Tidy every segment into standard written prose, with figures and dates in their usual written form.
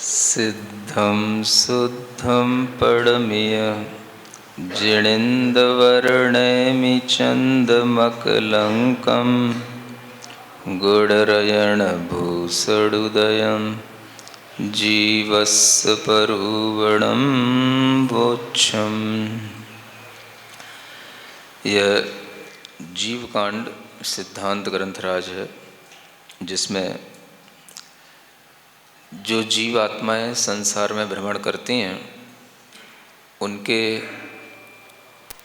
सिद्धं शुद्धं परमिय जिणेन्द्रवर्णेमि चन्दमकलङ्कं गुडरयणभूषडुदयं जीवस्य परुवणं वोक्षम्। यह जीवकांड सिद्धांत ग्रंथराज है, जिसमें जो जीव आत्माएं संसार में भ्रमण करती हैं उनके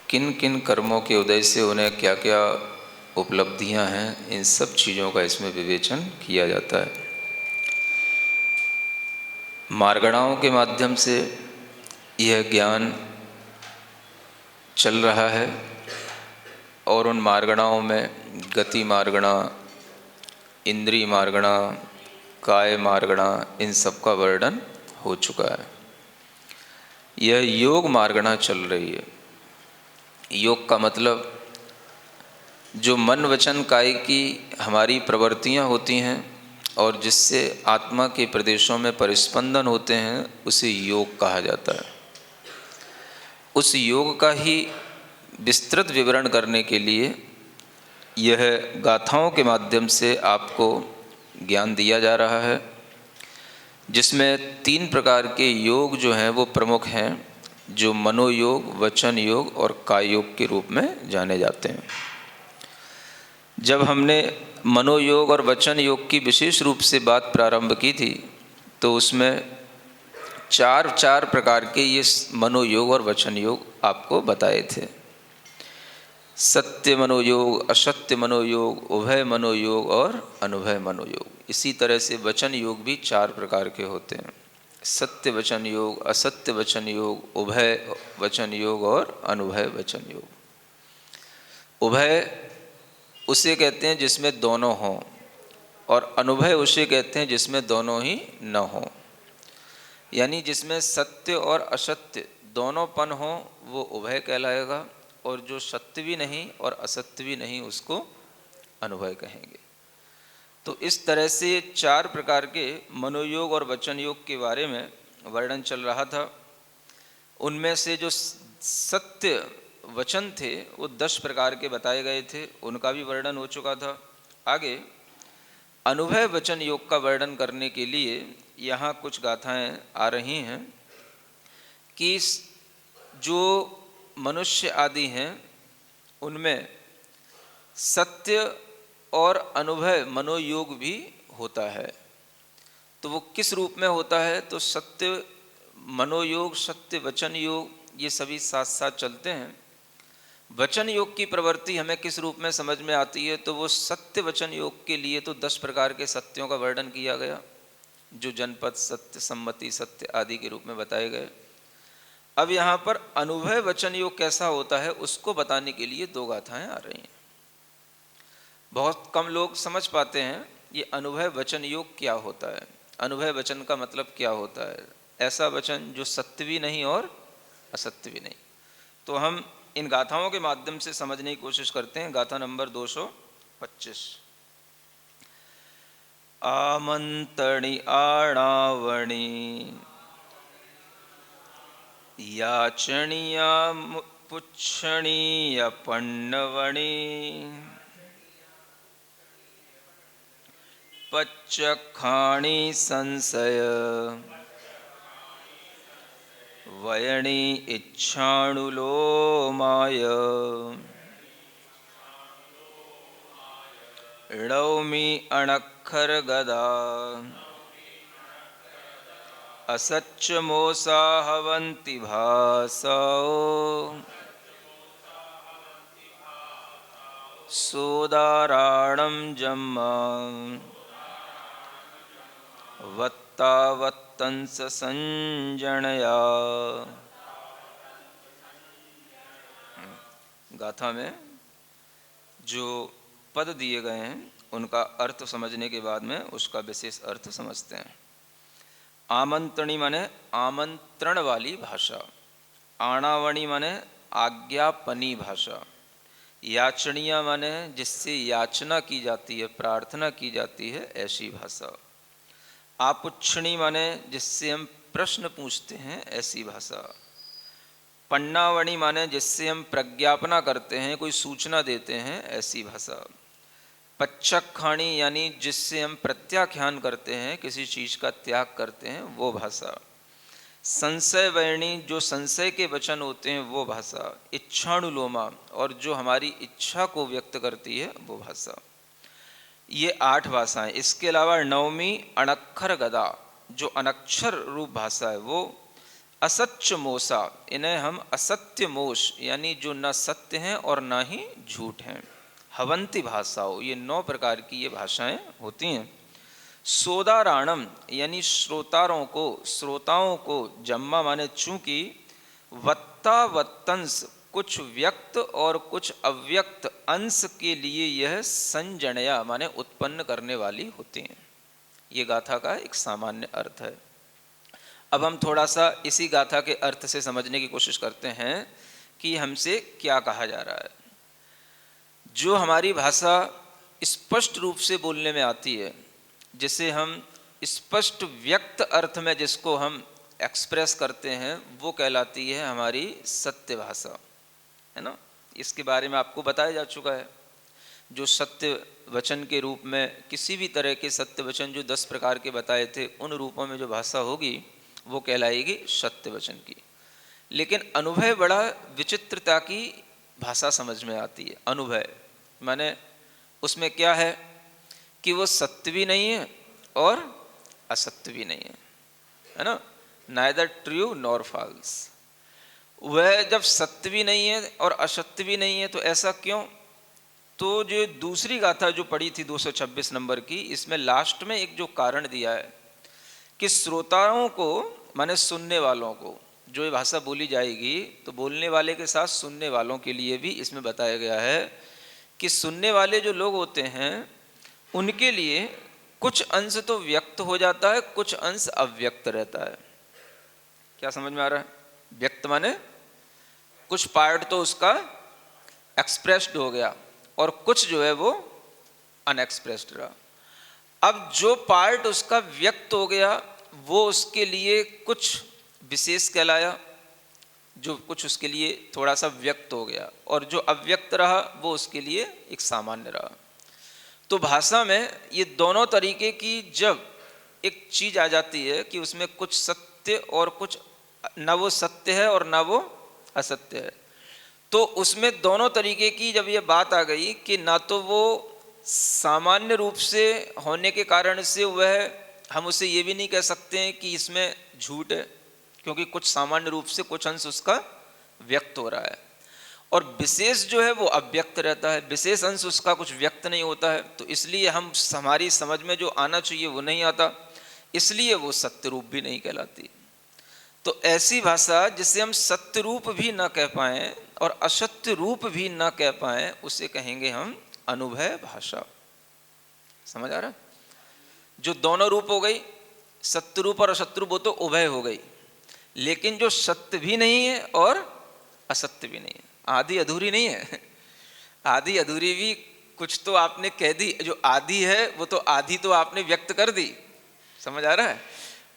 किन किन कर्मों के उदय से उन्हें क्या क्या उपलब्धियां हैं, इन सब चीज़ों का इसमें विवेचन किया जाता है। मार्गणाओं के माध्यम से यह ज्ञान चल रहा है और उन मार्गणाओं में गति मार्गणा, इंद्रिय मार्गणा, काय मार्गणा, इन सब का वर्णन हो चुका है। यह योग मार्गणा चल रही है। योग का मतलब जो मन वचन काय की हमारी प्रवृत्तियां होती हैं और जिससे आत्मा के प्रदेशों में परिस्पंदन होते हैं, उसे योग कहा जाता है। उस योग का ही विस्तृत विवरण करने के लिए यह गाथाओं के माध्यम से आपको ज्ञान दिया जा रहा है, जिसमें 3 प्रकार के योग जो हैं वो प्रमुख हैं, जो मनोयोग, वचन योग और काय योग के रूप में जाने जाते हैं। जब हमने मनोयोग और वचन योग की विशेष रूप से बात प्रारंभ की थी, तो उसमें 4 प्रकार के ये मनोयोग और वचन योग आपको बताए थे। सत्य मनोयोग, असत्य मनोयोग, उभय मनोयोग और अनुभय मनोयोग। इसी तरह से वचन योग भी 4 प्रकार के होते हैं। सत्य वचन योग, असत्य वचन योग, उभय वचन योग और अनुभय वचन योग। उभय उसे कहते हैं जिसमें दोनों हों, और अनुभय उसे कहते हैं जिसमें दोनों ही न हों। यानी जिसमें सत्य और असत्य दोनोंपन हो वो उभय कहलाएगा, और जो सत्य भी नहीं और असत्य भी नहीं उसको अनुभय कहेंगे। तो इस तरह से 4 प्रकार के मनोयोग और वचन योग के बारे में वर्णन चल रहा था। उनमें से जो सत्य वचन थे वो 10 प्रकार के बताए गए थे, उनका भी वर्णन हो चुका था। आगे अनुभय वचन योग का वर्णन करने के लिए यहाँ कुछ गाथाएं आ रही हैं कि जो मनुष्य आदि हैं उनमें सत्य और अनुभय मनोयोग भी होता है। तो वो किस रूप में होता है? तो सत्य मनोयोग, सत्य वचन योग, ये सभी साथ साथ चलते हैं। वचन योग की प्रवृत्ति हमें किस रूप में समझ में आती है? तो वो सत्य वचन योग के लिए तो 10 प्रकार के सत्यों का वर्णन किया गया, जो जनपद सत्य, सम्मति सत्य आदि के रूप में बताए गए। अब यहाँ पर अनुभय वचन योग कैसा होता है उसको बताने के लिए 2 गाथाएं आ रही हैं। बहुत कम लोग समझ पाते हैं ये अनुभय वचन योग क्या होता है, अनुभय वचन का मतलब क्या होता है। ऐसा वचन जो सत्य भी नहीं और असत्य भी नहीं। तो हम इन गाथाओं के माध्यम से समझने की कोशिश करते हैं। गाथा नंबर 225। आमंत्रणी आणावणी याचनीया पुच्छणीय पन्नवणी पच्चखाणी संशय वयणी इच्छाणुलोमाय णौमि अणक्षर गदा असच्च मोसा हवन्ति भासौ सोदाराणं जम्मा वत्तावत्तंस संजनया। गाथा में जो पद दिए गए हैं उनका अर्थ समझने के बाद में उसका विशेष अर्थ समझते हैं। आमंत्रणी माने आमंत्रण वाली भाषा, आणावणी माने आज्ञापनी भाषा, याचनिया माने जिससे याचना की जाती है, प्रार्थना की जाती है, ऐसी भाषा। आपुच्छणी माने जिससे हम प्रश्न पूछते हैं ऐसी भाषा। पन्नावणी माने जिससे हम प्रज्ञापना करते हैं, कोई सूचना देते हैं ऐसी भाषा। पच्चखाणी यानी जिससे हम प्रत्याख्यान करते हैं, किसी चीज़ का त्याग करते हैं, वो भाषा। संशय वर्णी जो संशय के वचन होते हैं वो भाषा। इच्छानुलोमा और जो हमारी इच्छा को व्यक्त करती है वो भाषा। ये 8 भाषाएं। इसके अलावा 9वीं अनक्षर गदा जो अनक्षर रूप भाषा है वो असत्य मोसा, इन्हें हम असत्य मोश यानी जो न सत्य हैं और न ही झूठ हैं, हवंती भाषाओं, ये 9 प्रकार की ये भाषाएं होती हैं। सोदाराणम यानी श्रोताओं को जम्मा माने चूंकि, वत्ता वत्तंस कुछ व्यक्त और कुछ अव्यक्त अंश के लिए यह संजनया माने उत्पन्न करने वाली होती हैं। ये गाथा का एक सामान्य अर्थ है। अब हम थोड़ा सा इसी गाथा के अर्थ से समझने की कोशिश करते हैं कि हमसे क्या कहा जा रहा है। जो हमारी भाषा स्पष्ट रूप से बोलने में आती है, जिसे हम स्पष्ट व्यक्त अर्थ में जिसको हम एक्सप्रेस करते हैं, वो कहलाती है हमारी सत्य भाषा, है ना। इसके बारे में आपको बताया जा चुका है। जो सत्य वचन के रूप में किसी भी तरह के सत्य वचन जो 10 प्रकार के बताए थे, उन रूपों में जो भाषा होगी वो कहलाएगी सत्य वचन की। लेकिन अनुभय बड़ा विचित्रता की भाषा समझ में आती है। अनुभय माने उसमें क्या है कि वो सत्य भी नहीं है और असत्य भी नहीं है ना। Neither true nor false. वह जब सत्य भी नहीं है और असत्य भी नहीं है तो ऐसा क्यों? तो जो दूसरी गाथा जो पढ़ी थी 226 नंबर की, इसमें लास्ट में एक जो कारण दिया है कि श्रोताओं को माने सुनने वालों को जो ये भाषा बोली जाएगी, तो बोलने वाले के साथ सुनने वालों के लिए भी इसमें बताया गया है कि सुनने वाले जो लोग होते हैं उनके लिए कुछ अंश तो व्यक्त हो जाता है, कुछ अंश अव्यक्त रहता है। क्या समझ में आ रहा है? व्यक्त माने कुछ पार्ट तो उसका एक्सप्रेस्ड हो गया और कुछ जो है वो अनएक्सप्रेस्ड रहा। अब जो पार्ट उसका व्यक्त हो गया वो उसके लिए कुछ विशेष कहलाया, जो कुछ उसके लिए थोड़ा सा व्यक्त हो गया, और जो अव्यक्त रहा वो उसके लिए एक सामान्य रहा। तो भाषा में ये दोनों तरीके की जब एक चीज आ जाती है कि उसमें कुछ सत्य और कुछ ना वो सत्य है और ना वो असत्य है, तो उसमें दोनों तरीके की जब ये बात आ गई कि ना तो वो सामान्य रूप से होने के कारण से वह हम उसे ये भी नहीं कह सकते हैं कि इसमें झूठ है, क्योंकि कुछ सामान्य रूप से कुछ अंश उसका व्यक्त हो रहा है, और विशेष जो है वो अव्यक्त रहता है, विशेष अंश उसका कुछ व्यक्त नहीं होता है। तो इसलिए हम हमारी समझ में जो आना चाहिए वो नहीं आता, इसलिए वो सत्य रूप भी नहीं कहलाती। तो ऐसी भाषा जिसे हम सत्य रूप भी ना कह पाएं और असत्य रूप भी ना कह पाएं, उसे कहेंगे हम अनुभय भाषा। समझ आ रहा? जो दोनों रूप हो गई, सत्य रूप और असत्य रूप, वो तो उभय हो गई। लेकिन जो सत्य भी नहीं है और असत्य भी नहीं है, आधी अधूरी नहीं है। आधी अधूरी भी कुछ तो आपने कह दी, जो आधी है वो तो आधी तो आपने व्यक्त कर दी। समझ आ रहा है?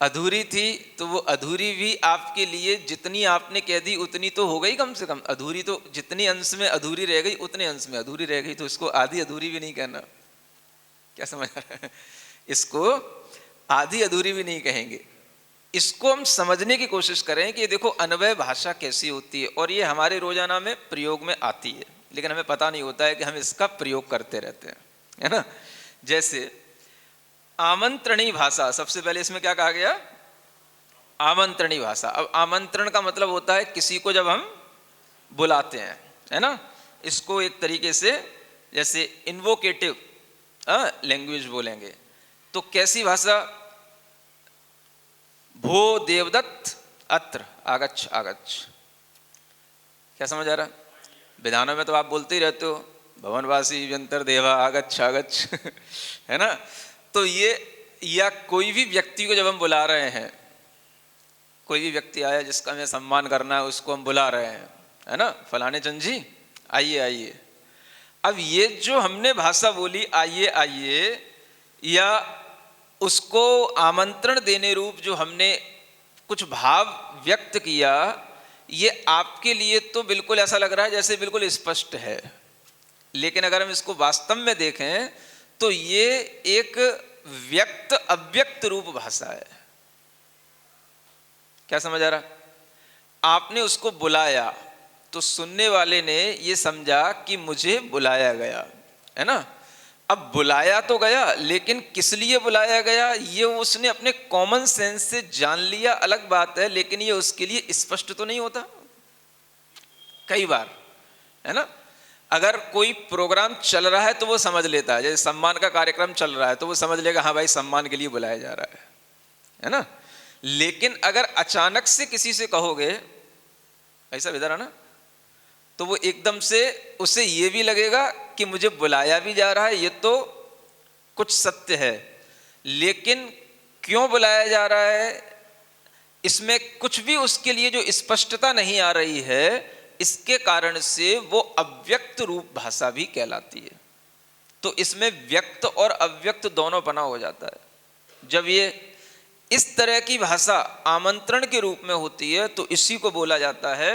अधूरी थी तो वो अधूरी भी आपके लिए जितनी आपने कह दी उतनी तो हो गई कम से कम। अधूरी तो जितनी अंश में अधूरी रह गई उतने अंश में अधूरी रह गई, तो इसको आधी अधूरी भी नहीं कहना। क्या समझ आ रहा है? इसको आधी अधूरी भी नहीं कहेंगे। इसको हम समझने की कोशिश करें कि देखो अनवय भाषा कैसी होती है, और ये हमारे रोजाना में प्रयोग में आती है, लेकिन हमें पता नहीं होता है कि हम इसका प्रयोग करते रहते हैं, है ना। जैसे आमंत्रणी भाषा, सबसे पहले इसमें क्या कहा गया? आमंत्रणी भाषा। अब आमंत्रण का मतलब होता है किसी को जब हम बुलाते हैं, है ना। इसको एक तरीके से जैसे इन्वोकेटिव लैंग्वेज बोलेंगे। तो कैसी भाषा? भो देवदत्त अत्र आगच्छ आगच्छ। क्या समझ आ रहा? विधानों में तो आप बोलते ही रहते हो, भवनवासी व्यंतर देवा आगच्छ आगच्छ। है ना। तो ये, या कोई भी व्यक्ति को जब हम बुला रहे हैं, कोई भी व्यक्ति आया जिसका हमें सम्मान करना है, उसको हम बुला रहे हैं, है ना, फलाने चंद जी आइए आइए। अब ये जो हमने भाषा बोली आइए आइए, या उसको आमंत्रण देने रूप जो हमने कुछ भाव व्यक्त किया, ये आपके लिए तो बिल्कुल ऐसा लग रहा है जैसे बिल्कुल स्पष्ट है, लेकिन अगर हम इसको वास्तव में देखें तो ये एक व्यक्त अव्यक्त रूप भाषा है। क्या समझ आ रहा? आपने उसको बुलाया तो सुनने वाले ने ये समझा कि मुझे बुलाया गया, है ना। अब बुलाया तो गया, लेकिन किस लिए बुलाया गया ये उसने अपने कॉमन सेंस से जान लिया, अलग बात है, लेकिन ये उसके लिए स्पष्ट तो नहीं होता। कई बार, है ना, अगर कोई प्रोग्राम चल रहा है तो वो समझ लेता है, जैसे सम्मान का कार्यक्रम चल रहा है तो वो समझ लेगा हाँ भाई सम्मान के लिए बुलाया जा रहा है ना। लेकिन अगर अचानक से किसी से कहोगे ऐसा इधर है ना, तो वो एकदम से उसे ये भी लगेगा कि मुझे बुलाया भी जा रहा है, ये तो कुछ सत्य है, लेकिन क्यों बुलाया जा रहा है इसमें कुछ भी उसके लिए जो स्पष्टता नहीं आ रही है, इसके कारण से वो अव्यक्त रूप भाषा भी कहलाती है। तो इसमें व्यक्त और अव्यक्त दोनों बना हो जाता है। जब ये इस तरह की भाषा आमंत्रण के रूप में होती है तो इसी को बोला जाता है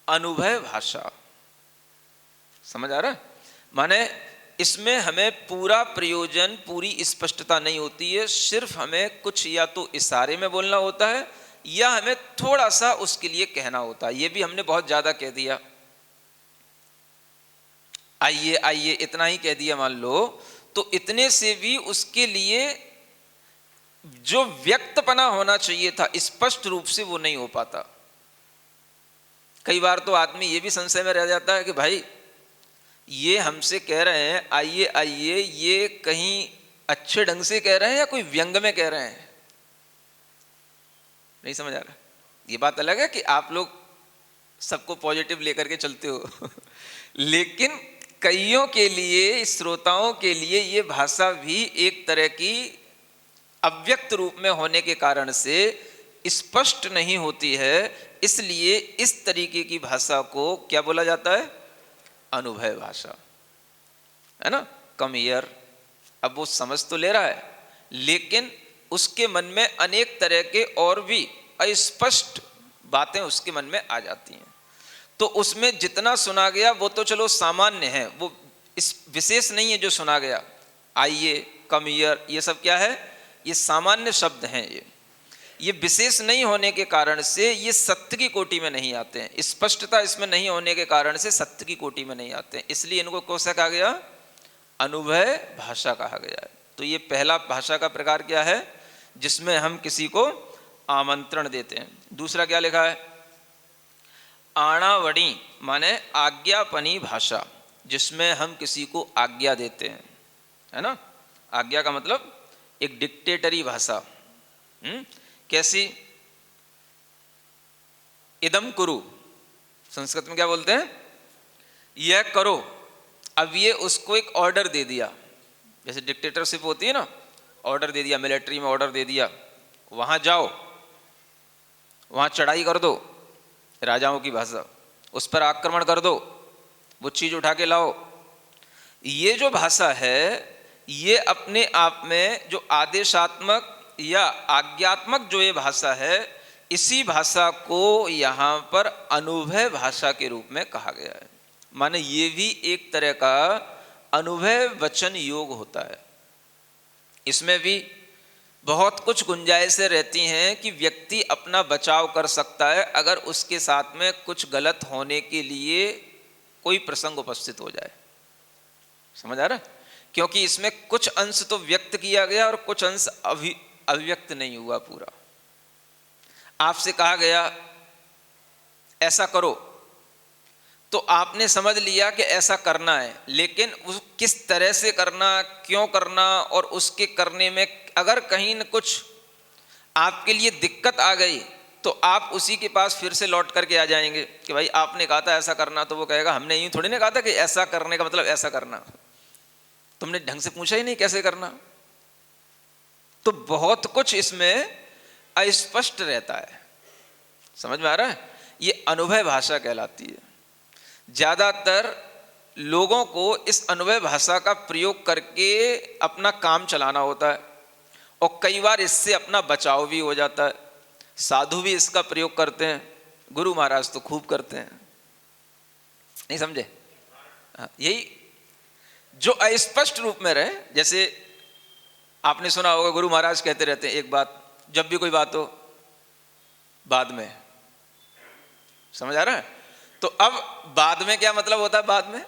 अनुभय भाषा। समझ आ रहा है? माने इसमें हमें पूरा प्रयोजन, पूरी स्पष्टता नहीं होती है, सिर्फ हमें कुछ या तो इशारे में बोलना होता है या हमें थोड़ा सा उसके लिए कहना होता है। ये भी हमने बहुत ज्यादा कह दिया, आइए आइए इतना ही कह दिया मान लो, तो इतने से भी उसके लिए जो व्यक्तपना होना चाहिए था स्पष्ट रूप से वो नहीं हो पाता। कई बार तो आदमी ये भी संशय में रह जाता है कि भाई ये हमसे कह रहे हैं आइए आइए, ये कहीं अच्छे ढंग से कह रहे हैं या कोई व्यंग में कह रहे हैं। नहीं समझ आ रहा। ये बात अलग है कि आप लोग सबको पॉजिटिव लेकर के चलते हो लेकिन कईयों के लिए, श्रोताओं के लिए ये भाषा भी एक तरह की अव्यक्त रूप में होने के कारण से स्पष्ट नहीं होती है। इसलिए इस तरीके की भाषा को क्या बोला जाता है? अनुभय भाषा, है ना। कम हियर, अब वो समझ तो ले रहा है लेकिन उसके मन में अनेक तरह के और भी अस्पष्ट बातें उसके मन में आ जाती हैं। तो उसमें जितना सुना गया वो तो चलो सामान्य है, वो इस विशेष नहीं है जो सुना गया। आइए, कम हियर, ये सब क्या है? ये सामान्य शब्द हैं। ये विशेष नहीं होने के कारण से ये सत्य की कोटि में नहीं आते हैं। स्पष्टता इसमें नहीं होने के कारण से सत्य की कोटि में नहीं आते हैं, इसलिए इनको कौन सा कहा गया? अनुभय भाषा कहा गया है। तो ये पहला भाषा का प्रकार क्या है? जिसमें हम किसी को आमंत्रण देते हैं। दूसरा क्या लिखा है? आणावणी माने आज्ञापनी भाषा, जिसमें हम किसी को आज्ञा देते हैं, है ना। आज्ञा का मतलब एक डिक्टेटरी भाषा। कैसी? इदम कुरु, संस्कृत में क्या बोलते हैं? यह करो। अब ये उसको एक ऑर्डर दे दिया, जैसे डिक्टेटरशिप होती है ना, ऑर्डर दे दिया, मिलिट्री में ऑर्डर दे दिया, वहां जाओ, वहां चढ़ाई कर दो, राजाओं की भाषा, उस पर आक्रमण कर दो, वो चीज उठा के लाओ। ये जो भाषा है ये अपने आप में जो आदेशात्मक या आज्ञात्मक जो ये भाषा है, इसी भाषा को यहाँ पर अनुभय भाषा के रूप में कहा गया है। माने ये भी एक तरह का अनुभय वचन योग होता है। इसमें भी बहुत कुछ गुंजाइशें रहती हैं कि व्यक्ति अपना बचाव कर सकता है अगर उसके साथ में कुछ गलत होने के लिए कोई प्रसंग उपस्थित हो जाए। समझ आ रहा है? क्योंकि इसमें कुछ अंश तो व्यक्त किया गया और कुछ अंश अव्यक्त नहीं हुआ पूरा। आपसे कहा गया ऐसा करो, तो आपने समझ लिया कि ऐसा करना है, लेकिन उस किस तरह से करना, क्यों करना, और उसके करने में अगर कहीं न कुछ आपके लिए दिक्कत आ गई तो आप उसी के पास फिर से लौट करके आ जाएंगे कि भाई आपने कहा था ऐसा करना। तो वो कहेगा हमने यूं थोड़ी ना कहा था कि ऐसा करने का मतलब ऐसा करना, तुमने ढंग से पूछा ही नहीं कैसे करना। तो बहुत कुछ इसमें अस्पष्ट रहता है। समझ में आ रहा है? ये अनुभय भाषा कहलाती है। ज्यादातर लोगों को इस अनुभय भाषा का प्रयोग करके अपना काम चलाना होता है। और कई बार इससे अपना बचाव भी हो जाता है। साधु भी इसका प्रयोग करते हैं, गुरु महाराज तो खूब करते हैं। नहीं समझे? हाँ, यही जो अस्पष्ट रूप में रहे। जैसे आपने सुना होगा गुरु महाराज कहते रहते हैं एक बात, जब भी कोई बात हो बाद में। समझ आ रहा है? तो अब बाद में क्या मतलब होता है? बाद में,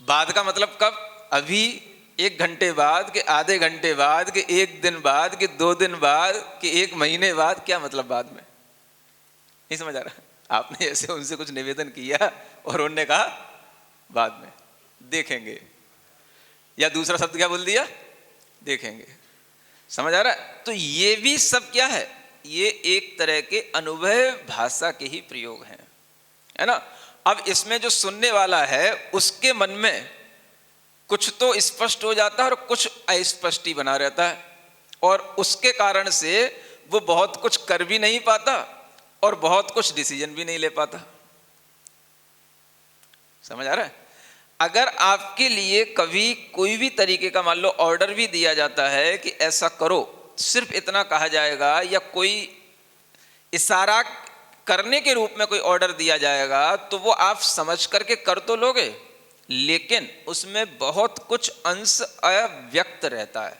बाद का मतलब कब? अभी, 1 घंटे बाद, कि आधे घंटे बाद, कि 1 दिन बाद, कि 2 दिन बाद, कि 1 महीने बाद। क्या मतलब बाद में? नहीं समझ आ रहा? आपने ऐसे उनसे कुछ निवेदन किया और उन्होंने कहा बाद में देखेंगे, या दूसरा शब्द क्या बोल दिया? देखेंगे। समझ आ रहा है? तो ये भी सब क्या है? ये एक तरह के अनुभव भाषा के ही प्रयोग हैं, है ना। अब इसमें जो सुनने वाला है उसके मन में कुछ तो स्पष्ट हो जाता है और कुछ अस्पष्ट ही बना रहता है, और उसके कारण से वो बहुत कुछ कर भी नहीं पाता और बहुत कुछ डिसीजन भी नहीं ले पाता। समझ आ रहा है? अगर आपके लिए कभी कोई भी तरीके का मान लो ऑर्डर भी दिया जाता है कि ऐसा करो, सिर्फ इतना कहा जाएगा, या कोई इशारा करने के रूप में कोई ऑर्डर दिया जाएगा, तो वो आप समझ करके कर तो लोगे, लेकिन उसमें बहुत कुछ अंश अव्यक्त रहता है।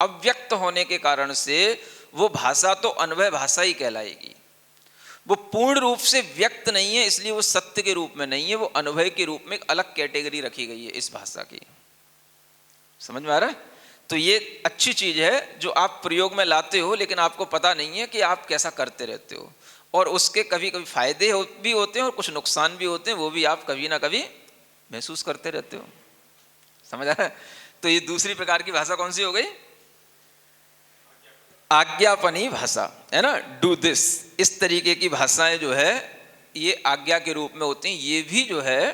अव्यक्त होने के कारण से वो भाषा तो अनुभव भाषा ही कहलाएगी। वो पूर्ण रूप से व्यक्त नहीं है, इसलिए वो सत्य के रूप में नहीं है, वो अनुभव के रूप में एक अलग कैटेगरी रखी गई है इस भाषा की। समझ में आ रहा है? तो ये अच्छी चीज है जो आप प्रयोग में लाते हो, लेकिन आपको पता नहीं है कि आप कैसा करते रहते हो, और उसके कभी कभी फायदे भी होते हैं और कुछ नुकसान भी होते हैं, वो भी आप कभी ना कभी महसूस करते रहते हो। समझ आ रहा है? तो ये दूसरी प्रकार की भाषा कौन सी हो गई? आज्ञापनी भाषा, है ना। डू दिस, इस तरीके की भाषाएं जो है ये आज्ञा के रूप में होती हैं, ये भी जो है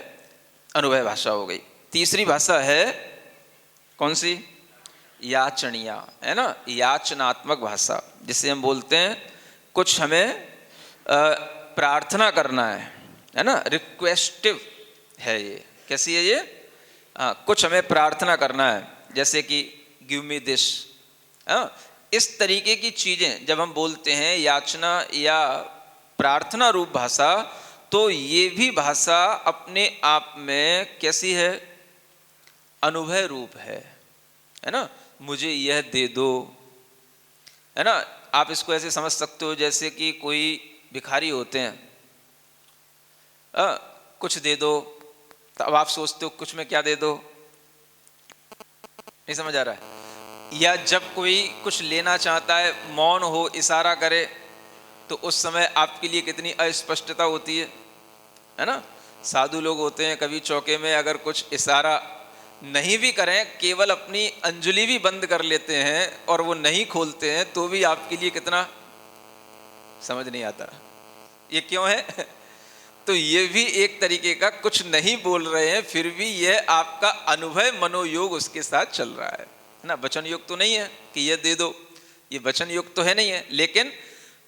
अनुभव भाषा हो गई। तीसरी भाषा है कौन सी? याचनीय, है ना, याचनात्मक भाषा, जिसे हम बोलते हैं कुछ हमें प्रार्थना करना है ना, रिक्वेस्टिव है ये। कैसी है ये? कुछ हमें प्रार्थना करना है, जैसे कि गिव मी दिस। इस तरीके की चीजें जब हम बोलते हैं याचना या प्रार्थना रूप भाषा, तो ये भी भाषा अपने आप में कैसी है? अनुभव रूप है ना। मुझे यह दे दो, है ना। आप इसको ऐसे समझ सकते हो जैसे कि कोई भिखारी होते हैं, कुछ दे दो, तो अब आप सोचते हो कुछ में क्या दे दो? नहीं समझ आ रहा है? या जब कोई कुछ लेना चाहता है, मौन हो, इशारा करे, तो उस समय आपके लिए कितनी अस्पष्टता होती है ना। साधु लोग होते हैं, कभी चौके में अगर कुछ इशारा नहीं भी करें, केवल अपनी अंजुली भी बंद कर लेते हैं और वो नहीं खोलते हैं, तो भी आपके लिए कितना समझ नहीं आता। ये क्यों है? तो ये भी एक तरीके का कुछ नहीं बोल रहे हैं, फिर भी यह आपका अनुभव मनोयोग उसके साथ चल रहा है ना। वचन योग तो नहीं है कि ये दे दो, ये वचन योग तो है नहीं है, लेकिन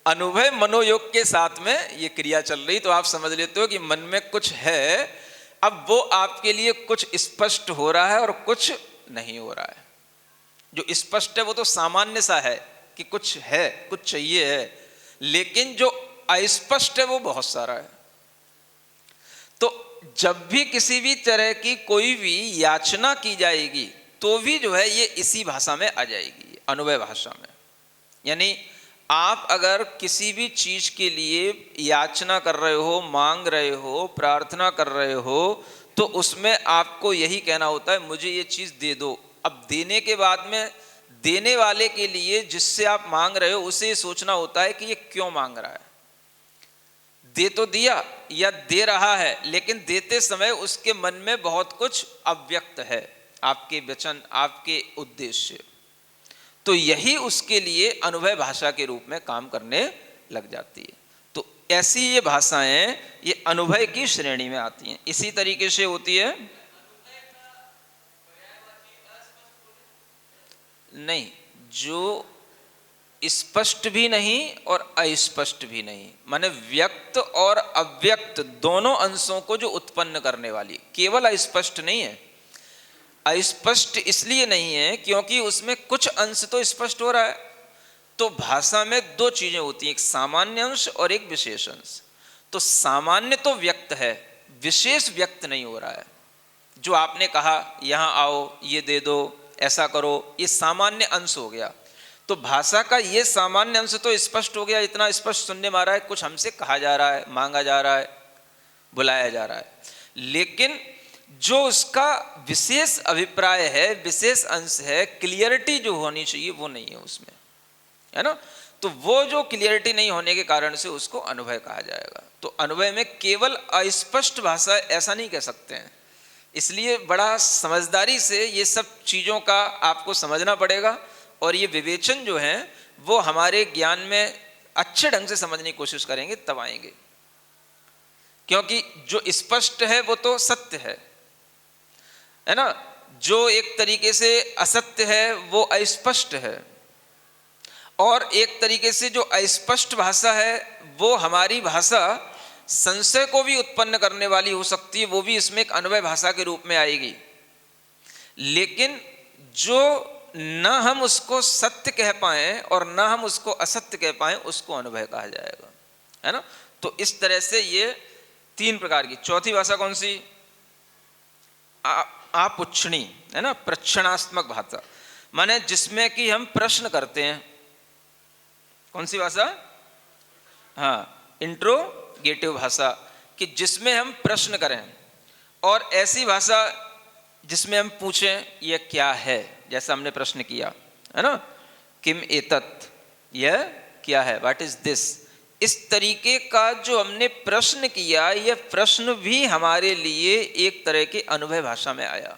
अनुभव मनोयोग के साथ में ये क्रिया चल रही, तो आप समझ लेते हो कि मन में कुछ है। अब वो आपके लिए कुछ स्पष्ट हो रहा है और कुछ नहीं हो रहा है। जो स्पष्ट है वो तो सामान्य सा है कि कुछ है, कुछ चाहिए है, लेकिन जो अस्पष्ट है वो बहुत सारा है। तो जब भी किसी भी तरह की कोई भी याचना की जाएगी, तो भी जो है ये इसी भाषा में आ जाएगी, अनुभव भाषा में। यानी आप अगर किसी भी चीज के लिए याचना कर रहे हो, मांग रहे हो, प्रार्थना कर रहे हो, तो उसमें आपको यही कहना होता है मुझे ये चीज दे दो। अब देने के बाद में देने वाले के लिए, जिससे आप मांग रहे हो, उसे सोचना होता है कि ये क्यों मांग रहा है। दे तो दिया या दे रहा है, लेकिन देते समय उसके मन में बहुत कुछ अव्यक्त है, आपके वचन, आपके उद्देश्य। तो यही उसके लिए अनुभव भाषा के रूप में काम करने लग जाती है। तो ऐसी ये भाषाएं ये अनुभव की श्रेणी में आती हैं। इसी तरीके से होती है नहीं, जो स्पष्ट भी नहीं और अस्पष्ट भी नहीं, माने व्यक्त और अव्यक्त दोनों अंशों को जो उत्पन्न करने वाली, केवल अस्पष्ट नहीं है। अस्पष्ट इसलिए नहीं है क्योंकि उसमें कुछ अंश तो स्पष्ट हो रहा है। तो भाषा में दो चीजें होती हैं, एक सामान्य अंश और एक विशेष अंश। तो सामान्य तो व्यक्त है, विशेष व्यक्त नहीं हो रहा है। जो आपने कहा यहाँ आओ, ये दे दो, ऐसा करो, ये सामान्य अंश हो गया। तो भाषा का ये सामान्य अंश तो स्पष्ट हो गया, इतना स्पष्ट सुनने में आ रहा है, कुछ हमसे कहा जा रहा है, मांगा जा रहा है, बुलाया जा रहा है। लेकिन जो उसका विशेष अभिप्राय है, विशेष अंश है, क्लियरिटी जो होनी चाहिए वो नहीं है उसमें, है ना। तो वो जो क्लियरिटी नहीं होने के कारण से उसको अनुभव कहा जाएगा। तो अनुभव में केवल अस्पष्ट भाषा ऐसा नहीं कह सकते हैं। इसलिए बड़ा समझदारी से ये सब चीज़ों का आपको समझना पड़ेगा, और ये विवेचन जो है वो हमारे ज्ञान में अच्छे ढंग से समझने की कोशिश करेंगे तब आएंगे। क्योंकि जो स्पष्ट है वो तो सत्य है ना। जो एक तरीके से असत्य है वो अस्पष्ट है, और एक तरीके से जो अस्पष्ट भाषा है वो हमारी भाषा संशय को भी उत्पन्न करने वाली हो सकती है, वो भी इसमें एक अनुभव भाषा के रूप में आएगी। लेकिन जो न हम उसको सत्य कह पाए और न हम उसको असत्य कह पाए, उसको अनुभव कहा जाएगा, है ना। तो इस तरह से ये तीन प्रकार की। चौथी भाषा कौन सी? आपुच्छनी, है ना, प्रश्नात्मक भाषा, माने जिसमें कि हम प्रश्न करते हैं। कौन सी भाषा? हाँ, इंट्रोगेटिव भाषा, कि जिसमें हम प्रश्न करें। और ऐसी भाषा जिसमें हम पूछें यह क्या है, जैसा हमने प्रश्न किया, है ना, किम एतत्, यह क्या है, व्हाट इज दिस। इस तरीके का जो हमने प्रश्न किया, यह प्रश्न भी हमारे लिए एक तरह के अनुभव भाषा में आया,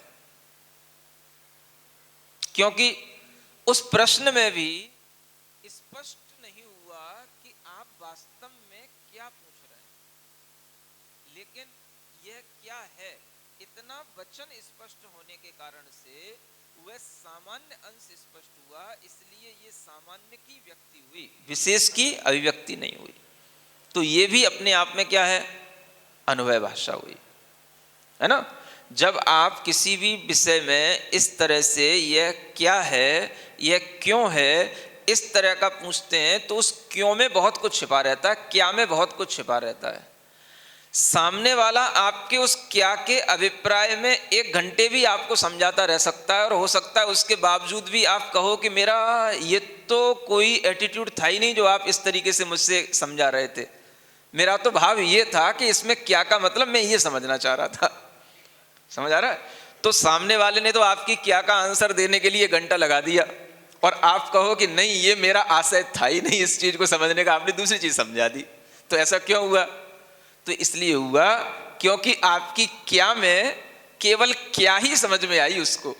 क्योंकि उस प्रश्न में भी स्पष्ट नहीं हुआ कि आप वास्तव में क्या पूछ रहे हैं, लेकिन यह क्या है, इतना वचन स्पष्ट होने के कारण से वह सामान्य अंश स्पष्ट हुआ। इसलिए ये सामान्य की व्यक्ति हुई, विशेष की अभिव्यक्ति नहीं हुई। तो ये भी अपने आप में क्या है? अनुभव भाषा हुई, है ना। जब आप किसी भी विषय में इस तरह से यह क्या है, यह क्यों है, इस तरह का पूछते हैं, तो उस क्यों में बहुत कुछ छिपा रहता है, क्या में बहुत कुछ छिपा रहता है। सामने वाला आपके उस क्या के अभिप्राय में 1 घंटे भी आपको समझाता रह सकता है, और हो सकता है उसके बावजूद भी आप कहो कि मेरा ये तो कोई एटीट्यूड था ही नहीं जो आप इस तरीके से मुझसे समझा रहे थे, मेरा तो भाव ये था कि इसमें क्या का मतलब मैं ये समझना चाह रहा था। समझ आ रहा है? तो सामने वाले ने तो आपकी क्या का आंसर देने के लिए 1 घंटा लगा दिया, और आप कहो कि नहीं ये मेरा आशय था ही नहीं इस चीज को समझने का, आपने दूसरी चीज समझा दी। तो ऐसा क्यों हुआ? तो इसलिए हुआ क्योंकि आपकी क्या में केवल क्या ही समझ में आई उसको,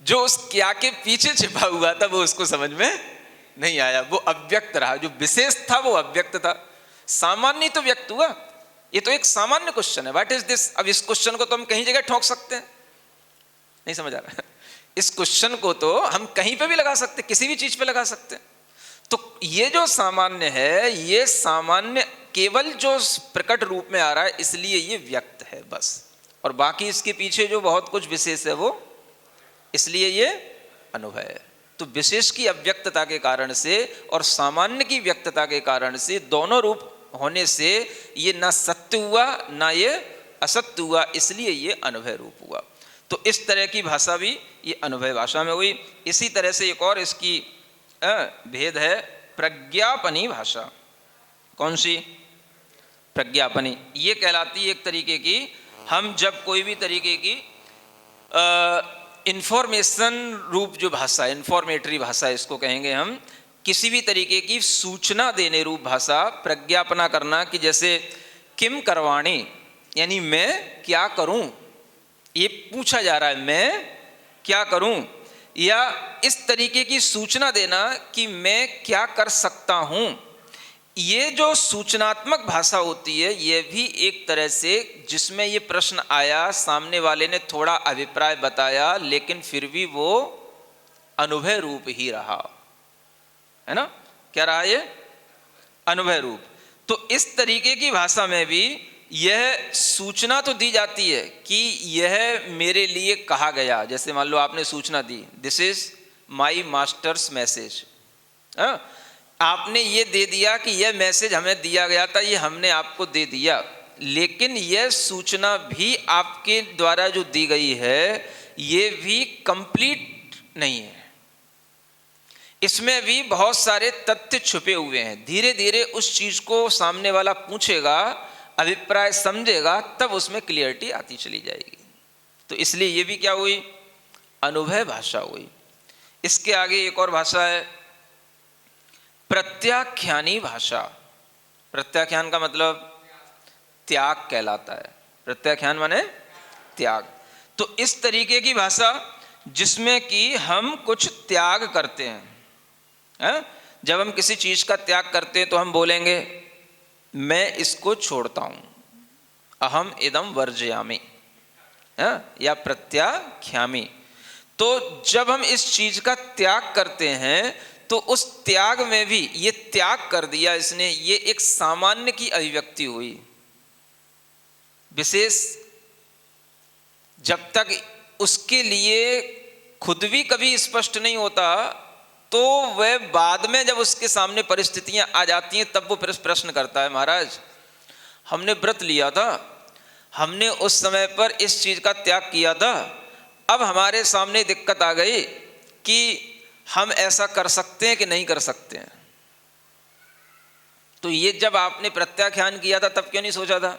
जो उस क्या के पीछे छिपा हुआ था वो उसको समझ में नहीं आया, वो अव्यक्त रहा। जो विशेष था वो अव्यक्त था, सामान्य तो व्यक्त हुआ। ये तो एक सामान्य क्वेश्चन है, व्हाट इज दिस। अब इस क्वेश्चन को तो हम कहीं जगह ठोक सकते हैं, नहीं समझ आ रहा है? इस क्वेश्चन को तो हम कहीं पे भी लगा सकते, किसी भी चीज पे लगा सकते हैं। तो ये जो सामान्य है, ये सामान्य केवल जो प्रकट रूप में आ रहा है, इसलिए ये व्यक्त है बस। और बाकी इसके पीछे जो बहुत कुछ विशेष है वो, इसलिए ये अनुभव है। तो विशेष की अव्यक्तता के कारण से और सामान्य की व्यक्तता के कारण से, दोनों रूप होने से ये ना सत्य हुआ ना ये असत्य हुआ, इसलिए ये अनुभव रूप हुआ। तो इस तरह की भाषा भी ये अनुभव भाषा में हुई। इसी तरह से एक और इसकी भेद है, प्रज्ञापनी भाषा। कौन सी? प्रज्ञापनी। ये कहलाती है एक तरीके की, हम जब कोई भी तरीके की इंफॉर्मेशन रूप जो भाषा, इंफॉर्मेटरी भाषा इसको कहेंगे हम, किसी भी तरीके की सूचना देने रूप भाषा, प्रज्ञापना करना, कि जैसे किम करवाणी, यानी मैं क्या करूं, ये पूछा जा रहा है मैं क्या करूं, या इस तरीके की सूचना देना कि मैं क्या कर सकता हूं। ये जो सूचनात्मक भाषा होती है, ये भी एक तरह से, जिसमें ये प्रश्न आया, सामने वाले ने थोड़ा अभिप्राय बताया, लेकिन फिर भी वो अनुभव रूप ही रहा, है ना। क्या रहा? ये अनुभव रूप। तो इस तरीके की भाषा में भी यह सूचना तो दी जाती है कि यह मेरे लिए कहा गया। जैसे मान लो आपने सूचना दी, this is my master's message, आपने ये दे दिया कि यह मैसेज हमें दिया गया था, ये हमने आपको दे दिया, लेकिन यह सूचना भी आपके द्वारा जो दी गई है ये भी कंप्लीट नहीं है, इसमें भी बहुत सारे तथ्य छुपे हुए हैं। धीरे धीरे उस चीज को सामने वाला पूछेगा, अभिप्राय समझेगा, तब उसमें क्लियरिटी आती चली जाएगी। तो इसलिए ये भी क्या हुई, अनुभव भाषा हुई। इसके आगे एक और भाषा है प्रत्याख्यानी भाषा। प्रत्याख्यान का मतलब त्याग कहलाता है। प्रत्याख्यान माने त्याग। तो इस तरीके की भाषा जिसमें कि हम कुछ त्याग करते हैं। जब हम किसी चीज का त्याग करते हैं तो हम बोलेंगे मैं इसको छोड़ता हूं, अहम इदम वर्जयामि, या प्रत्याख्यामि। तो जब हम इस चीज का त्याग करते हैं तो उस त्याग में भी ये त्याग कर दिया इसने, ये एक सामान्य की अभिव्यक्ति हुई। विशेष जब तक उसके लिए खुद भी कभी स्पष्ट नहीं होता तो वह बाद में जब उसके सामने परिस्थितियां आ जाती हैं तब वो प्रश्न करता है, महाराज हमने व्रत लिया था, हमने उस समय पर इस चीज का त्याग किया था, अब हमारे सामने दिक्कत आ गई कि हम ऐसा कर सकते हैं कि नहीं कर सकते हैं। तो ये जब आपने प्रत्याख्यान किया था तब क्यों नहीं सोचा था?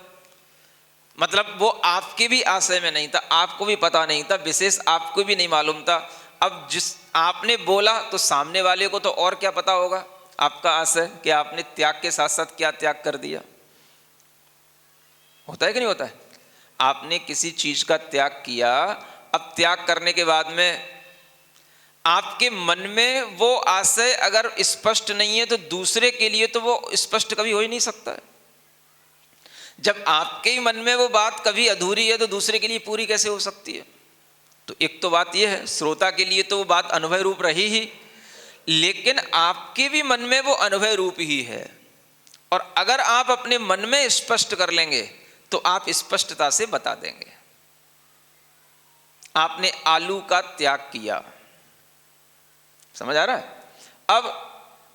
मतलब वो आपके भी आशय में नहीं था, आपको भी पता नहीं था, विशेष आपको भी नहीं मालूम था। अब जिस आपने बोला तो सामने वाले को तो और क्या पता होगा आपका आशय, कि आपने त्याग के साथ साथ क्या त्याग कर दिया। होता है कि नहीं होता है? आपने किसी चीज का त्याग किया, अब त्याग करने के बाद में आपके मन में वो आशय अगर स्पष्ट नहीं है तो दूसरे के लिए तो वो स्पष्ट कभी हो ही नहीं सकता है। जब आपके ही मन में वो बात कभी अधूरी है तो दूसरे के लिए पूरी कैसे हो सकती है? तो एक तो बात यह है, श्रोता के लिए तो वो बात अनुभव रूप रही ही, लेकिन आपके भी मन में वो अनुभव रूप ही है। और अगर आप अपने मन में स्पष्ट कर लेंगे तो आप स्पष्टता से बता देंगे। आपने आलू का त्याग किया, समझ आ रहा है? अब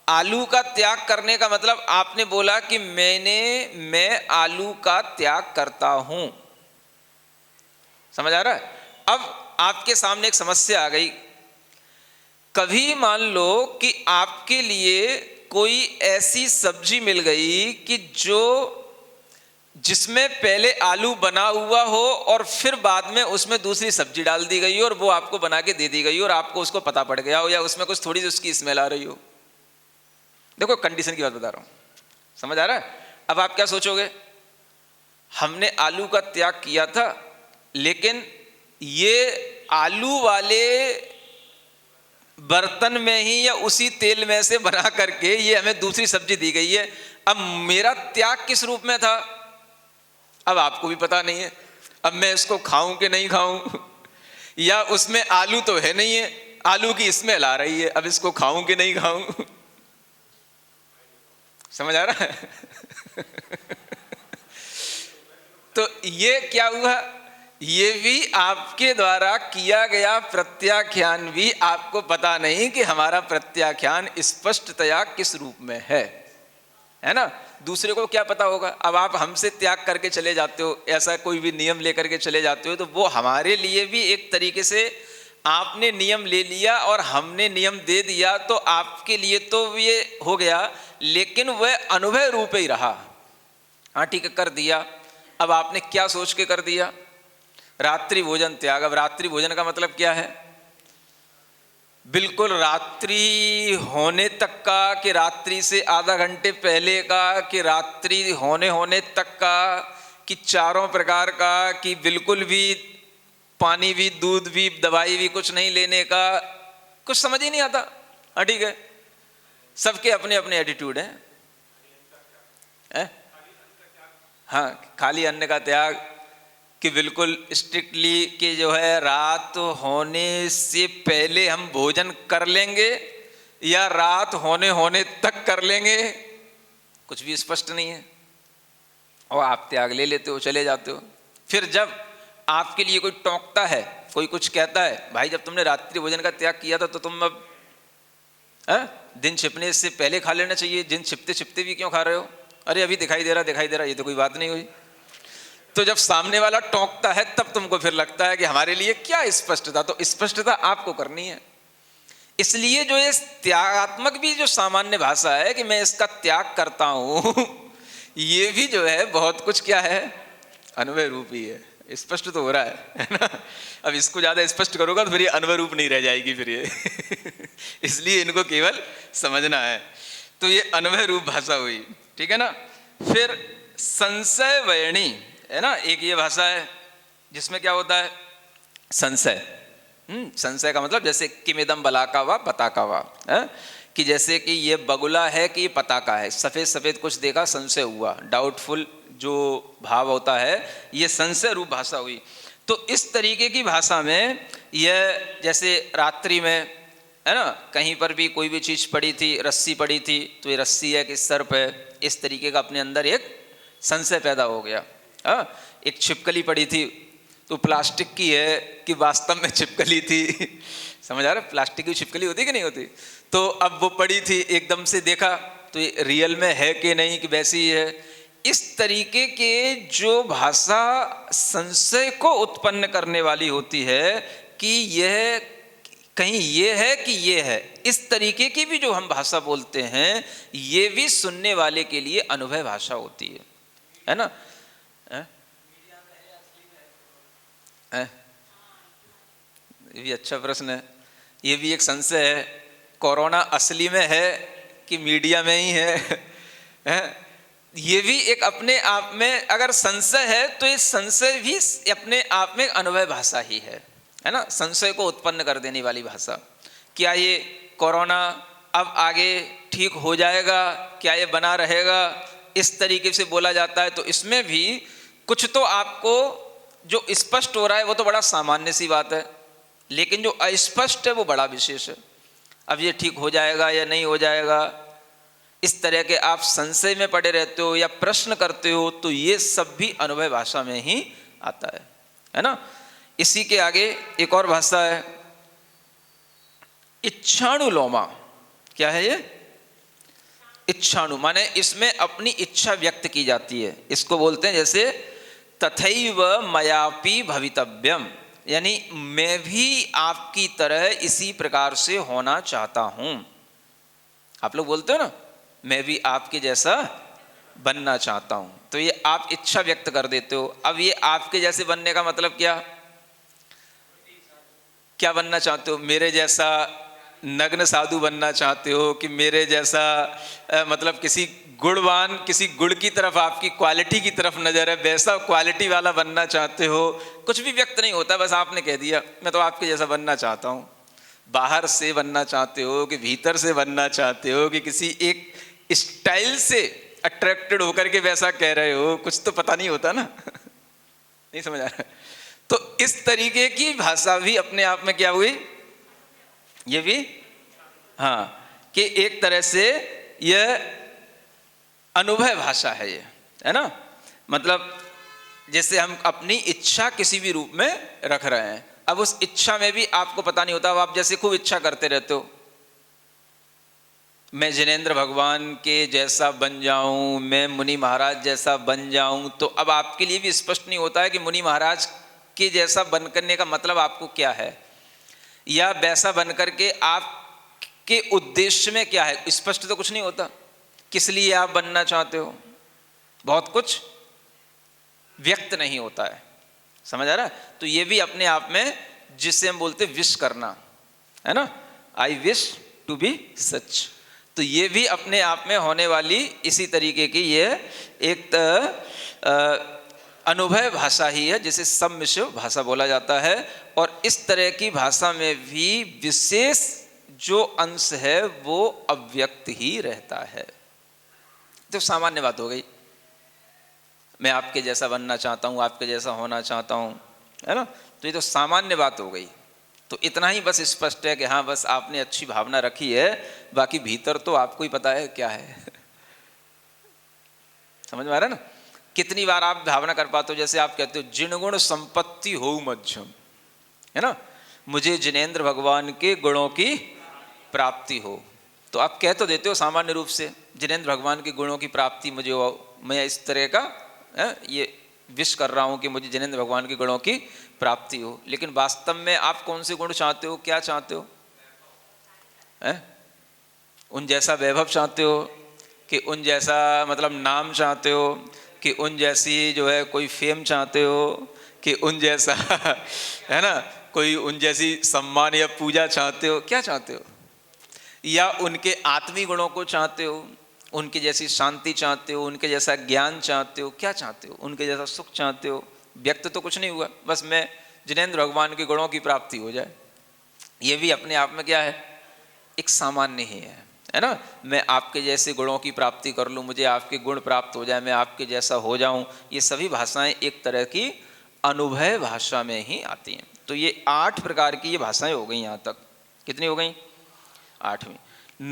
आलू का त्याग करने का मतलब आपने बोला कि मैं आलू का त्याग करता हूं, समझ आ रहा है? अब आपके सामने एक समस्या आ गई। कभी मान लो कि आपके लिए कोई ऐसी सब्जी मिल गई कि जिसमें पहले आलू बना हुआ हो और फिर बाद में उसमें दूसरी सब्जी डाल दी गई हो और वो आपको बना के दे दी गई हो और आपको उसको पता पड़ गया हो, या उसमें कुछ थोड़ी सी उसकी स्मेल आ रही हो। देखो कंडीशन की बात बता रहा हूं, समझ आ रहा है? अब आप क्या सोचोगे, हमने आलू का त्याग किया था लेकिन ये आलू वाले बर्तन में ही या उसी तेल में से बना करके ये हमें दूसरी सब्जी दी गई है। अब मेरा त्याग किस रूप में था अब आपको भी पता नहीं है। अब मैं इसको खाऊं कि नहीं खाऊं, या उसमें आलू तो है नहीं है, आलू की स्मेल आ रही है, अब इसको खाऊं कि नहीं खाऊं। समझ आ रहा है? तो ये क्या हुआ, ये भी आपके द्वारा किया गया प्रत्याख्यान भी आपको पता नहीं कि हमारा प्रत्याख्यान स्पष्टतया किस रूप में है ना? दूसरे को क्या पता होगा? अब आप हमसे त्याग करके चले जाते हो, ऐसा कोई भी नियम लेकर के चले जाते हो, तो वो हमारे लिए भी एक तरीके से आपने नियम ले लिया और हमने नियम दे दिया, तो आपके लिए तो ये हो गया, लेकिन वह अनुभव रूप ही रहा। हाँ ठीक है, कर दिया। अब आपने क्या सोच के कर दिया? रात्रि भोजन त्याग। अब रात्रि भोजन का मतलब क्या है? बिल्कुल रात्रि होने तक का, कि रात्रि से आधा घंटे पहले का, कि रात्रि होने तक का, कि चारों प्रकार का, कि बिल्कुल भी पानी भी, दूध भी, दवाई भी कुछ नहीं लेने का? कुछ समझ ही नहीं आता। हाँ ठीक है, सबके अपने अपने एटीट्यूड हैं। हाँ, खाली अन्न का त्याग, कि बिल्कुल स्ट्रिक्टली कि जो है रात होने से पहले हम भोजन कर लेंगे या रात होने तक कर लेंगे, कुछ भी स्पष्ट नहीं है। और आप त्याग ले लेते हो, चले जाते हो। फिर जब आपके लिए कोई टोकता है, कोई कुछ कहता है, भाई जब तुमने रात्रि भोजन का त्याग किया था तो तुम अब दिन छिपने से पहले खा लेना चाहिए, दिन छिपते छिपते भी क्यों खा रहे हो? अरे अभी दिखाई दे रहा, ये तो कोई बात नहीं हुई। तो जब सामने वाला टोकता है तब तुमको फिर लगता है कि हमारे लिए क्या स्पष्टता, तो स्पष्टता आपको करनी है। इसलिए जो ये त्यागात्मक भी जो सामान्य भाषा है कि मैं इसका त्याग करता हूं ये भी जो है बहुत कुछ क्या है, अनुभव रूप ही है। स्पष्ट तो हो रहा है ना? अब इसको ज्यादा स्पष्ट करोगा तो फिर ये अनुभव रूप नहीं रह जाएगी फिर ये इसलिए इनको केवल समझना है। तो ये अनुभव रूप भाषा हुई, ठीक है ना। फिर संशय वयणी है ना, एक ये भाषा है जिसमें क्या होता है, संशय। संशय का मतलब जैसे किमिदम बलाका वा पताका वा, कि जैसे कि ये बगुला है कि ये पताका है, सफ़ेद सफ़ेद कुछ देखा, संशय हुआ, डाउटफुल जो भाव होता है, ये संशय रूप भाषा हुई। तो इस तरीके की भाषा में यह, जैसे रात्रि में है ना, कहीं पर भी कोई भी चीज़ पड़ी थी, रस्सी पड़ी थी, तो ये रस्सी है कि सर्प है, इस तरीके का अपने अंदर एक संशय पैदा हो गया। एक छिपकली पड़ी थी तो प्लास्टिक की है कि वास्तव में छिपकली थी समझ आ रहा है? प्लास्टिक की छिपकली होती कि नहीं होती? तो अब वो पड़ी थी, एकदम से देखा तो ये रियल में है कि नहीं कि वैसी ही है। इस तरीके के जो भाषा संशय को उत्पन्न करने वाली होती है कि यह कहीं ये है कि ये है, इस तरीके की भी जो हम भाषा बोलते हैं ये भी सुनने वाले के लिए अनुभव भाषा होती है ना? ये भी अच्छा प्रश्न है, ये भी एक संशय है। कोरोना असली में है कि मीडिया में ही है? ये भी एक अपने आप में अगर संशय है तो ये संशय भी अपने आप में अनुभव भाषा ही है ना? संशय को उत्पन्न कर देने वाली भाषा। क्या ये कोरोना अब आगे ठीक हो जाएगा, क्या ये बना रहेगा, इस तरीके से बोला जाता है। तो इसमें भी कुछ तो आपको जो स्पष्ट हो रहा है वो तो बड़ा सामान्य सी बात है, लेकिन जो अस्पष्ट है वो बड़ा विशेष है। अब ये ठीक हो जाएगा या नहीं हो जाएगा, इस तरह के आप संशय में पड़े रहते हो या प्रश्न करते हो, तो ये सब भी अनुभव भाषा में ही आता है ना? इसी के आगे एक और भाषा है इच्छाणुलोमा। क्या है ये? इच्छाणु माने इसमें अपनी इच्छा व्यक्त की जाती है। इसको बोलते हैं जैसे तथैव मयापि भवितव्यम, यानी मैं भी आपकी तरह इसी प्रकार से होना चाहता हूं। आप लोग बोलते हो ना, मैं भी आपके जैसा बनना चाहता हूं, तो ये आप इच्छा व्यक्त कर देते हो। अब ये आपके जैसे बनने का मतलब क्या बनना चाहते हो? मेरे जैसा नग्न साधु बनना चाहते हो कि मेरे जैसा मतलब किसी गुणवान, किसी गुण की तरफ, आपकी क्वालिटी की तरफ नजर है, वैसा क्वालिटी वाला बनना चाहते हो? कुछ भी व्यक्त नहीं होता, बस आपने कह दिया मैं तो आपके जैसा बनना चाहता हूँ। बाहर से बनना चाहते हो कि भीतर से बनना चाहते हो कि किसी एक स्टाइल से अट्रैक्टेड होकर के वैसा कह रहे हो, कुछ तो पता नहीं होता ना नहीं समझ आ रहा। तो इस तरीके की भाषा भी अपने आप में क्या हुई, ये भी हाँ, कि एक तरह से यह अनुभव भाषा है ये, है ना? मतलब जैसे हम अपनी इच्छा किसी भी रूप में रख रहे हैं, अब उस इच्छा में भी आपको पता नहीं होता, अब आप जैसे खूब इच्छा करते रहते हो मैं जिनेंद्र भगवान के जैसा बन जाऊं, मैं मुनि महाराज जैसा बन जाऊं, तो अब आपके लिए भी स्पष्ट नहीं होता है कि मुनि महाराज के जैसा बन करने का मतलब आपको क्या है, या वैसा बन करके आपके उद्देश्य में क्या है, स्पष्ट तो कुछ नहीं होता। किस लिए आप बनना चाहते हो, बहुत कुछ व्यक्त नहीं होता है, समझ आ रहा है? तो ये भी अपने आप में, जिसे हम बोलते विश करना, है ना, आई विश टू बी सच, तो ये भी अपने आप में होने वाली इसी तरीके की ये एक अनुभव भाषा ही है, जिसे सम्मिश्र भाषा बोला जाता है। और इस तरह की भाषा में भी विशेष जो अंश है वो अव्यक्त ही रहता है। तो सामान्य बात हो गई, मैं आपके जैसा बनना चाहता हूँ, आपके जैसा होना चाहता हूँ, है ना? तो ये तो सामान्य बात हो गई। तो इतना ही बस स्पष्ट है कि हाँ बस आपने अच्छी भावना रखी है, बाकी भीतर तो आपको ही पता है क्या है समझ में आ रहा है ना? कितनी बार आप भावना कर पाते हो, जैसे आप कहते हो जिन गुण संपत्ति हो मध्यम, है ना, मुझे जिनेंद्र भगवान के गुणों की प्राप्ति हो। तो आप कह तो देते हो सामान्य रूप से जिनेंद्र भगवान के गुणों की प्राप्ति मुझे हो, मैं इस तरह का ये विश कर रहा हूँ कि मुझे जिनेंद्र भगवान के गुणों की प्राप्ति हो। लेकिन वास्तव में आप कौन से गुण चाहते हो, क्या चाहते हो? उन जैसा वैभव चाहते हो कि उन जैसा मतलब नाम चाहते हो कि उन जैसी जो है कोई फेम चाहते हो कि उन जैसा है ना कोई उन जैसी सम्मान या पूजा चाहते हो, क्या चाहते हो? या उनके आत्मीय गुणों को चाहते हो, उनके जैसी शांति चाहते हो, उनके जैसा ज्ञान चाहते हो, क्या चाहते हो? उनके जैसा सुख चाहते हो? व्यक्त तो कुछ नहीं हुआ, बस मैं जिनेंद्र भगवान के गुणों की प्राप्ति हो जाए। ये भी अपने आप में क्या है, एक सामान्य ही है ना। मैं आपके जैसे गुणों की प्राप्ति कर लूँ, मुझे आपके गुण प्राप्त हो जाए, मैं आपके जैसा हो जाऊँ, ये सभी भाषाएं एक तरह की अनुभव भाषा में ही आती हैं। तो ये 8 प्रकार की ये भाषाएं हो गई। यहाँ तक कितनी हो गई? 8वीं।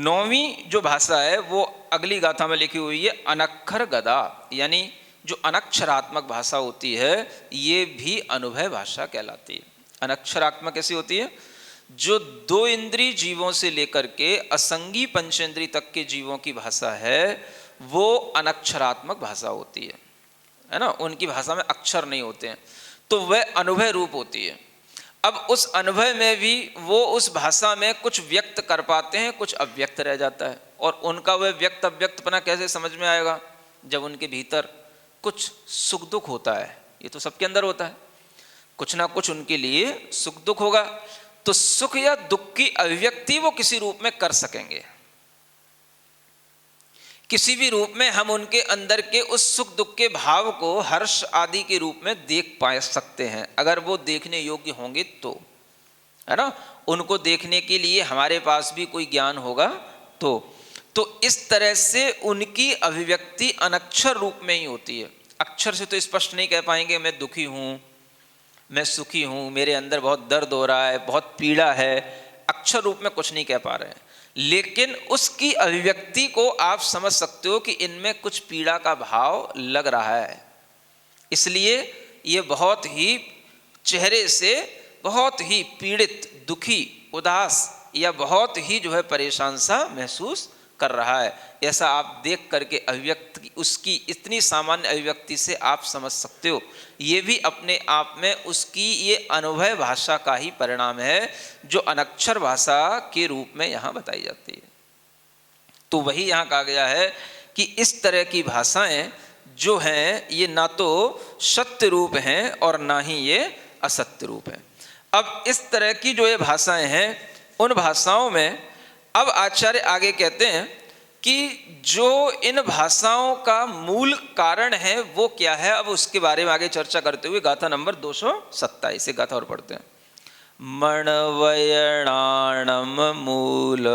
9वीं जो भाषा है वो अगली गाथा में लिखी हुई है अनक्षर गदा, यानी जो अनक्षरात्मक भाषा होती है ये भी अनुभव भाषा कहलाती है। अनक्षरात्मक कैसी होती है? जो 2 इंद्रिय जीवों से लेकर के असंगी पंचेंद्रिय तक के जीवों की भाषा है वो अनक्षरात्मक भाषा होती है ना। उनकी भाषा में अक्षर नहीं होते हैं, तो वह अनुभव रूप होती है। अब उस अनुभव में भी वो उस भाषा में कुछ व्यक्त कर पाते हैं, कुछ अव्यक्त रह जाता है। और उनका वह व्यक्त अव्यक्तपना कैसे समझ में आएगा? जब उनके भीतर कुछ सुख दुख होता है, ये तो सबके अंदर होता है, कुछ ना कुछ उनके लिए सुख दुख होगा, तो सुख या दुख की अभिव्यक्ति वो किसी रूप में कर सकेंगे। किसी भी रूप में हम उनके अंदर के उस सुख दुख के भाव को हर्ष आदि के रूप में देख पा सकते हैं, अगर वो देखने योग्य होंगे तो, है ना। उनको देखने के लिए हमारे पास भी कोई ज्ञान होगा तो इस तरह से उनकी अभिव्यक्ति अनक्षर रूप में ही होती है। अक्षर से तो स्पष्ट नहीं कह पाएंगे मैं दुखी हूँ, मैं सुखी हूँ, मेरे अंदर बहुत दर्द हो रहा है, बहुत पीड़ा है, अक्षर रूप में कुछ नहीं कह पा रहे हैं। लेकिन उसकी अभिव्यक्ति को आप समझ सकते हो कि इनमें कुछ पीड़ा का भाव लग रहा है, इसलिए ये बहुत ही चेहरे से बहुत ही पीड़ित, दुखी, उदास या बहुत ही जो है परेशान सा महसूस कर रहा है। ऐसा आप देख करके अभिव्यक्ति उसकी इतनी सामान्य अभिव्यक्ति से आप समझ सकते हो। ये भी अपने आप में उसकी ये अनुभव भाषा का ही परिणाम है जो अनक्षर भाषा के रूप में यहाँ बताई जाती है। तो वही यहाँ कहा गया है कि इस तरह की भाषाएं जो हैं ये ना तो सत्य रूप हैं और ना ही ये असत्य रूप हैं। अब इस तरह की जो ये भाषाएं हैं उन भाषाओं में अब आचार्य आगे कहते हैं कि जो इन भाषाओं का मूल कारण है वो क्या है। अब उसके बारे में आगे चर्चा करते हुए गाथा नंबर 227 गाथा और पढ़ते हैं। मणवयणाणम मूल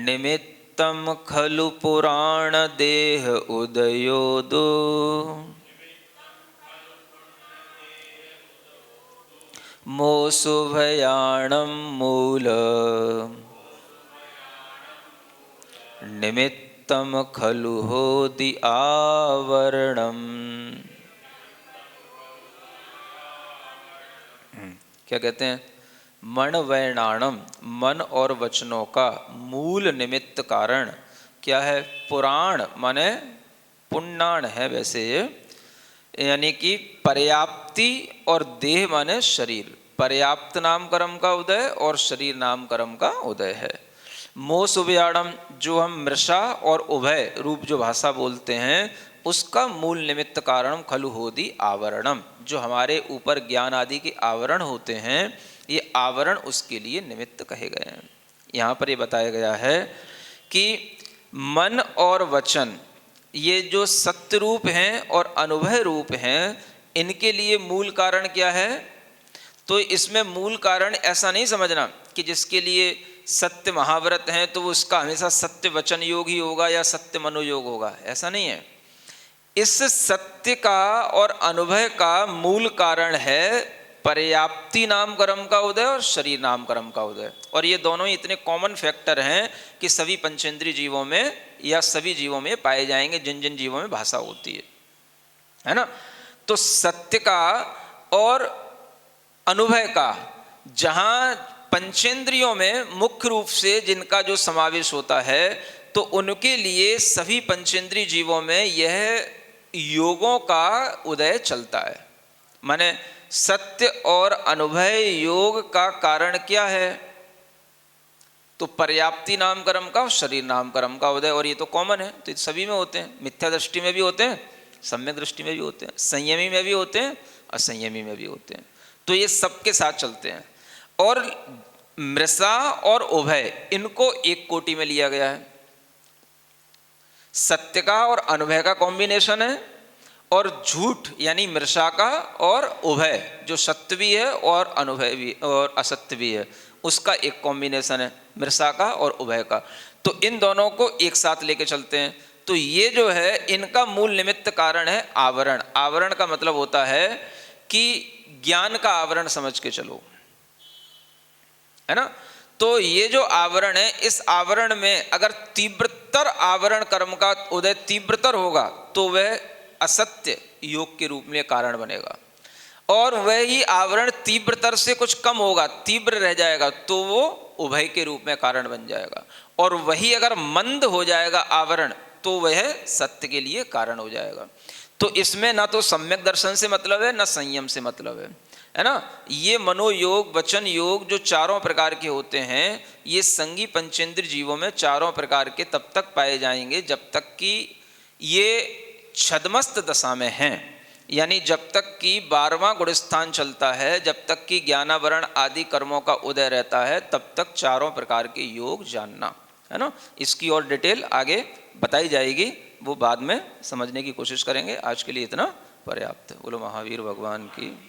निमित्तम खलु पुराण देह उदयोदो मोसुभयाणम मूल निमित्तम खलु होदि आवरणम। क्या कहते हैं? मन वैणाणम, मन और वचनों का मूल निमित्त कारण क्या है? पुराण माने पुण्णाण है वैसे ये, यानी कि पर्याप्ति और देह माने शरीर। पर्याप्त नाम कर्म का उदय और शरीर नाम कर्म का उदय है। मोस उभयाणम, जो हम मृषा और उभय रूप जो भाषा बोलते हैं उसका मूल निमित्त कारण खलु होदि आवरणम, जो हमारे ऊपर ज्ञान आदि के आवरण होते हैं ये आवरण उसके लिए निमित्त कहे गए हैं। यहाँ पर ये बताया गया है कि मन और वचन ये जो सत्य रूप हैं और अनुभव रूप हैं इनके लिए मूल कारण क्या है? तो इसमें मूल कारण ऐसा नहीं समझना कि जिसके लिए सत्य महाव्रत है तो उसका हमेशा सत्य वचन योग ही होगा या सत्य मनोयोग होगा, ऐसा नहीं है। इस सत्य का और अनुभव का मूल कारण है पर्याप्ति नाम कर्म का उदय और शरीर नाम कर्म का उदय। और ये दोनों ही इतने कॉमन फैक्टर हैं कि सभी पंचेंद्रिय जीवों में या सभी जीवों में पाए जाएंगे, जिन जिन जीवों में भाषा होती है ना। तो सत्य का और अनुभय का, जहाँ पंचेंद्रियों में मुख्य रूप से जिनका जो समावेश होता है, तो उनके लिए सभी पंचेंद्रीय जीवों में यह योगों का उदय चलता है। माने सत्य और अनुभय योग का कारण क्या है? तो पर्याप्ति नाम कर्म का, शरीर नाम कर्म का उदय, और ये तो कॉमन है, तो सभी में होते हैं। मिथ्या दृष्टि में भी होते हैं, सम्यक दृष्टि में भी होते हैं, संयमी में भी होते हैं, असंयमी में भी होते हैं। तो ये सबके साथ चलते हैं। और मृषा और उभय, इनको एक कोटि में लिया गया है। सत्य का और अनुभय का कॉम्बिनेशन है, और झूठ यानी मृषा का और उभय, जो सत्य भी है और अनुभय भी और असत्य भी है, उसका एक कॉम्बिनेशन है, मृषा का और उभय का। तो इन दोनों को एक साथ लेके चलते हैं। तो ये जो है, इनका मूल निमित्त कारण है आवरण। आवरण का मतलब होता है कि ज्ञान का आवरण समझ के चलो, है ना। तो ये जो आवरण है, इस आवरण में अगर तीव्रतर आवरण कर्म का उदय तीव्रतर होगा, तो वह असत्य योग के रूप में कारण बनेगा। और वही आवरण तीव्रतर से कुछ कम होगा, तीव्र रह जाएगा, तो वो उभय के रूप में कारण बन जाएगा। और वही अगर मंद हो जाएगा आवरण, तो वह सत्य के लिए कारण हो जाएगा। तो इसमें ना तो सम्यक दर्शन से मतलब है, ना संयम से मतलब है ना। ये मनोयोग, वचन योग जो चारों प्रकार के होते हैं, ये संगी पंचेंद्र जीवों में चारों प्रकार के तब तक पाए जाएंगे जब तक कि ये छद्मस्त दशा में हैं। यानी जब तक कि 12वां गुणस्थान चलता है, जब तक कि ज्ञानावरण आदि कर्मों का उदय रहता है, तब तक चारों प्रकार के योग जानना, है ना। इसकी और डिटेल आगे बताई जाएगी, वो बाद में समझने की कोशिश करेंगे। आज के लिए इतना पर्याप्त है। बोलो महावीर भगवान की।